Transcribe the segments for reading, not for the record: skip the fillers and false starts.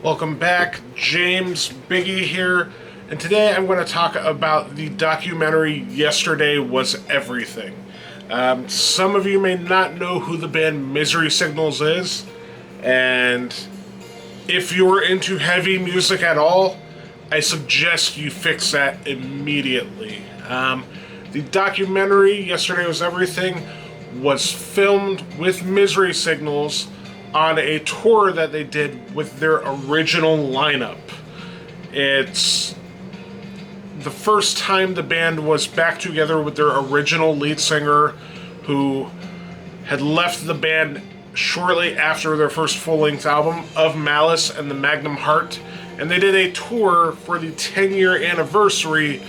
Welcome back, James Biggie here, and today I'm going to talk about the documentary Yesterday Was Everything. Some of you may not know who the band Misery Signals is, and if you're into heavy music at all, I suggest you fix that immediately. The documentary Yesterday Was Everything was filmed with Misery Signals on a tour that they did with their original lineup. It's the first time the band was back together with their original lead singer, who had left the band shortly after their first full-length album of Malice and the Magnum Heart, and they did a tour for the 10-year anniversary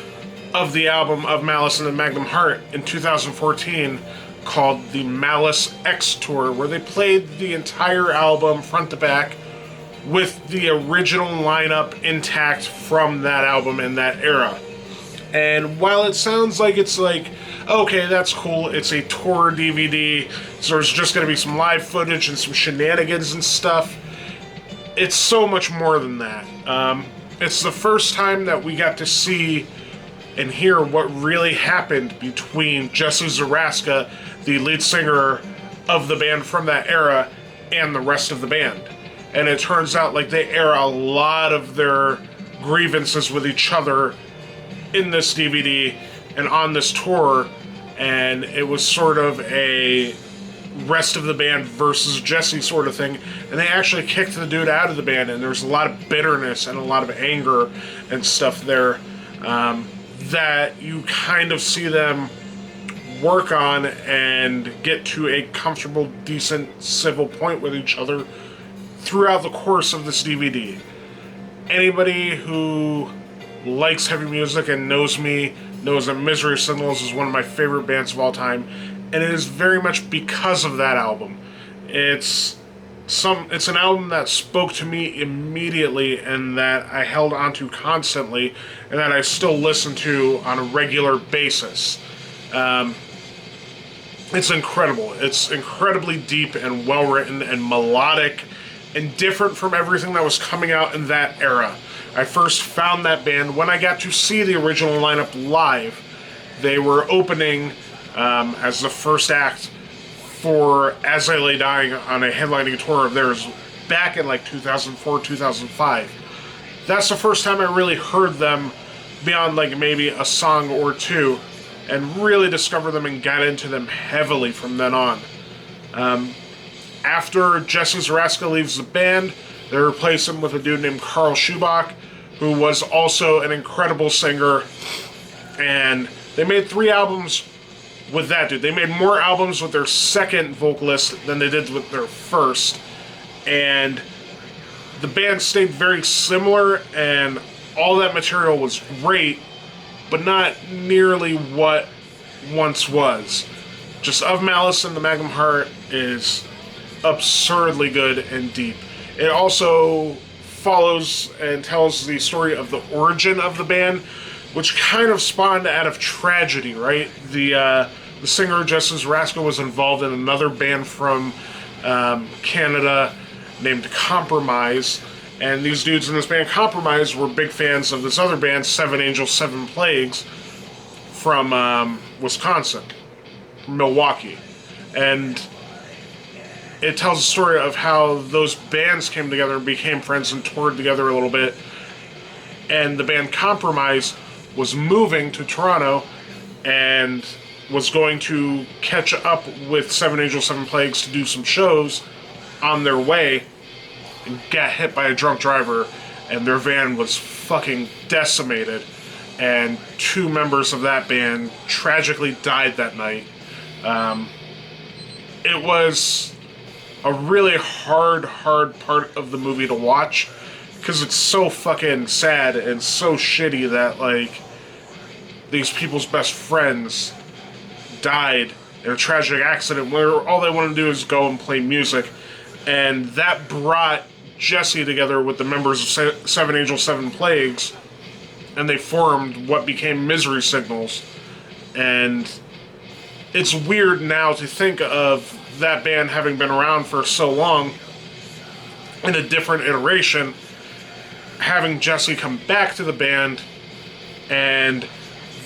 of the album of Malice and the Magnum Heart in 2014, called the Malice X Tour, where they played the entire album front to back with the original lineup intact from that album in that era. And while it sounds like it's like, okay, that's cool, it's a tour DVD, so there's just going to be some live footage and some shenanigans and stuff, it's so much more than that. It's the first time that we got to see and hear what really happened between Jesse Zaraska, the lead singer of the band from that era, and the rest of the band. And it turns out like they air a lot of their grievances with each other in this DVD and on this tour, and it was sort of a rest of the band versus Jesse sort of thing, and they actually kicked the dude out of the band, and there's a lot of bitterness and a lot of anger and stuff there that you kind of see them work on and get to a comfortable, decent, civil point with each other throughout the course of this DVD. Anybody who likes heavy music and knows me knows that Misery Signals is one of my favorite bands of all time, and it is very much because of that album. It's an album that spoke to me immediately and that I held onto constantly and that I still listen to on a regular basis. It's incredible. It's incredibly deep and well written and melodic and different from everything that was coming out in that era. I first found that band when I got to see the original lineup live. They were opening as the first act for As I Lay Dying on a headlining tour of theirs back in like 2004, 2005. That's the first time I really heard them beyond like maybe a song or two, and really discovered them and got into them heavily from then on. After Jesse Zaraska leaves the band, they replace him with a dude named Carl Schubach, who was also an incredible singer, and they made 3 albums with that dude. They made more albums with their second vocalist than they did with their first, and the band stayed very similar, and all that material was great, but not nearly what once was. Just Of Malice and the Magnum Heart is absurdly good and deep. It also follows and tells the story of the origin of the band, which kind of spawned out of tragedy, right? The singer, Jesse Zaraska, was involved in another band from Canada named Compromise, and these dudes in this band, Compromise, were big fans of this other band, Seven Angels, Seven Plagues, from Wisconsin, Milwaukee. And it tells the story of how those bands came together and became friends and toured together a little bit. And the band Compromise was moving to Toronto and was going to catch up with Seven Angels, Seven Plagues to do some shows on their way, and got hit by a drunk driver, and their van was fucking decimated, and 2 members of that band tragically died that night. It was a really hard part of the movie to watch, because it's so fucking sad and so shitty that, like, these people's best friends died in a tragic accident where all they wanted to do is go and play music. And that brought Jesse together with the members of Seven Angels, Seven Plagues, and they formed what became Misery Signals. And it's weird now to think of that band having been around for so long in a different iteration having Jesse come back to the band, and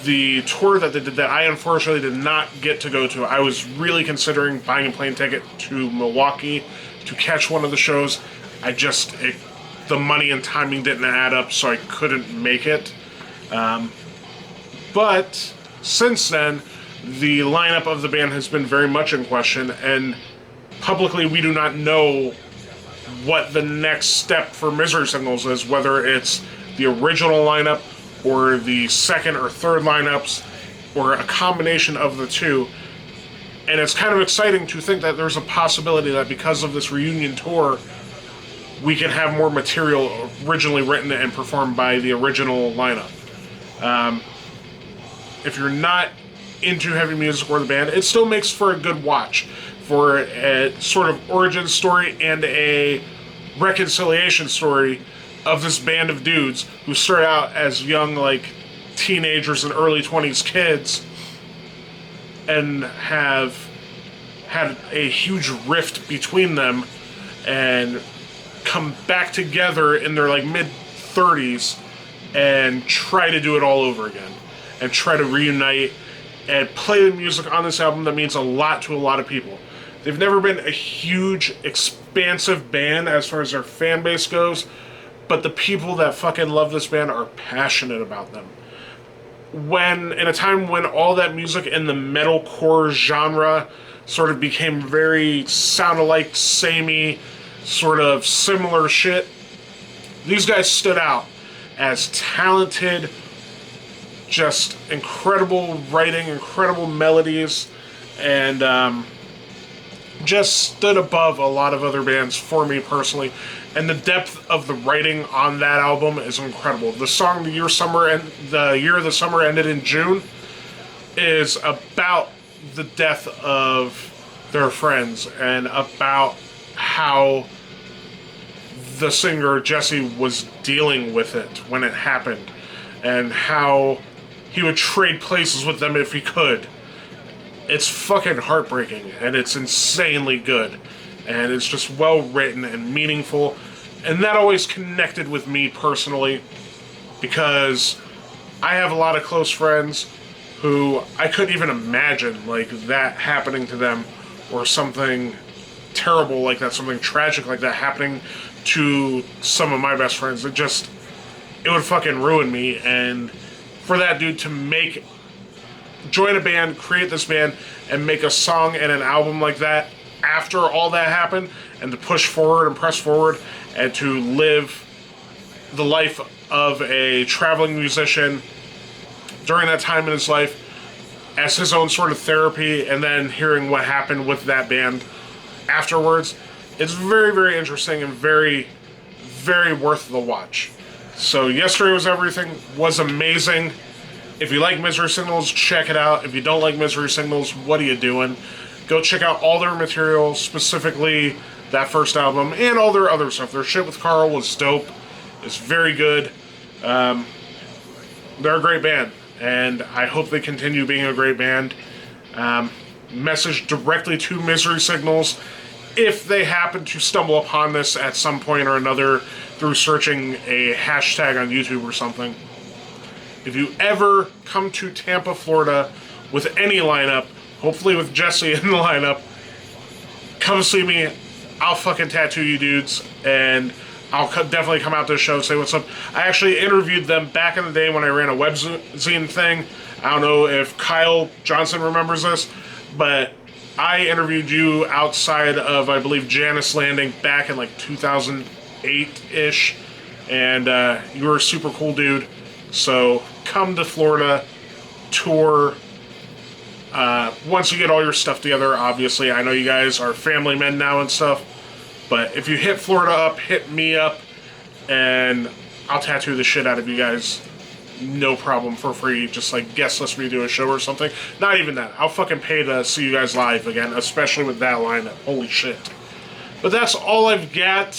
the tour that they did that I unfortunately did not get to go to. I was really considering buying a plane ticket to Milwaukee to catch one of the shows. The money and timing didn't add up, so I couldn't make it. But since then, the lineup of the band has been very much in question, and publicly we do not know what the next step for Misery Signals is, whether it's the original lineup or the second or third lineups, or a combination of the two. And it's kind of exciting to think that there's a possibility that because of this reunion tour, we can have more material originally written and performed by the original lineup. If you're not into heavy music or the band, it still makes for a good watch, for a sort of origin story and a reconciliation story of this band of dudes who start out as young, like, teenagers and early 20s kids and have had a huge rift between them and come back together in their, like, mid-30s and try to do it all over again and try to reunite and play the music on this album that means a lot to a lot of people. They've never been a huge, expansive band as far as their fan base goes, but the people that fucking love this band are passionate about them. In a time when all that music in the metalcore genre sort of became very sound-alike, samey, sort of similar shit, these guys stood out as talented, just incredible writing, incredible melodies, and just stood above a lot of other bands for me personally. And the depth of the writing on that album is incredible. The song The Year the Summer Ended in June is about the death of their friends and about how the singer Jesse was dealing with it when it happened, and how he would trade places with them if he could. It's fucking heartbreaking, and it's insanely good, and it's just well written and meaningful, and that always connected with me personally, because I have a lot of close friends who I couldn't even imagine like that happening to them, or something terrible like that, something tragic like that happening to some of my best friends. It would fucking ruin me. And for that dude to join a band, create this band, and make a song and an album like that after all that happened, and to push forward and press forward and to live the life of a traveling musician during that time in his life as his own sort of therapy, and then hearing what happened with that band afterwards, it's very, very interesting and very, very worth the watch. So Yesterday Was Everything was amazing. If you like Misery Signals, check it out. If you don't like Misery Signals, what are you doing? Go check out all their material, specifically that first album, and all their other stuff. Their shit with Carl was dope. It's very good. They're a great band, and I hope they continue being a great band. Message directly to Misery Signals if they happen to stumble upon this at some point or another through searching a hashtag on YouTube or something. If you ever come to Tampa, Florida with any lineup, hopefully with Jesse in the lineup, come see me. I'll fucking tattoo you dudes, and I'll definitely come out to the show and say what's up. I actually interviewed them back in the day when I ran a webzine thing. I don't know if Kyle Johnson remembers this, but I interviewed you outside of, I believe, Janice Landing back in like 2008-ish, and you were a super cool dude. So come to Florida, tour. Once you get all your stuff together, obviously. I know you guys are family men now and stuff, but if you hit Florida up, hit me up, and I'll tattoo the shit out of you guys. No problem, for free. Just like guest list me to a show or something. Not even that. I'll fucking pay to see you guys live again, especially with that lineup. Holy shit. But that's all I've got.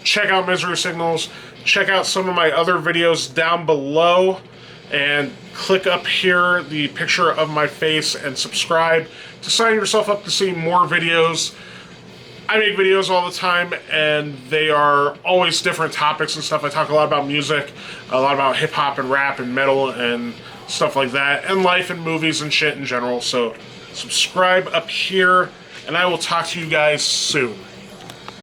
Check out Misery Signals. Check out some of my other videos down below. And click up here the picture of my face and subscribe to sign yourself up to see more videos. I make videos all the time, and they are always different topics and stuff. I talk a lot about music, a lot about hip-hop and rap and metal and stuff like that, and life and movies and shit in general. So subscribe up here, and I will talk to you guys soon.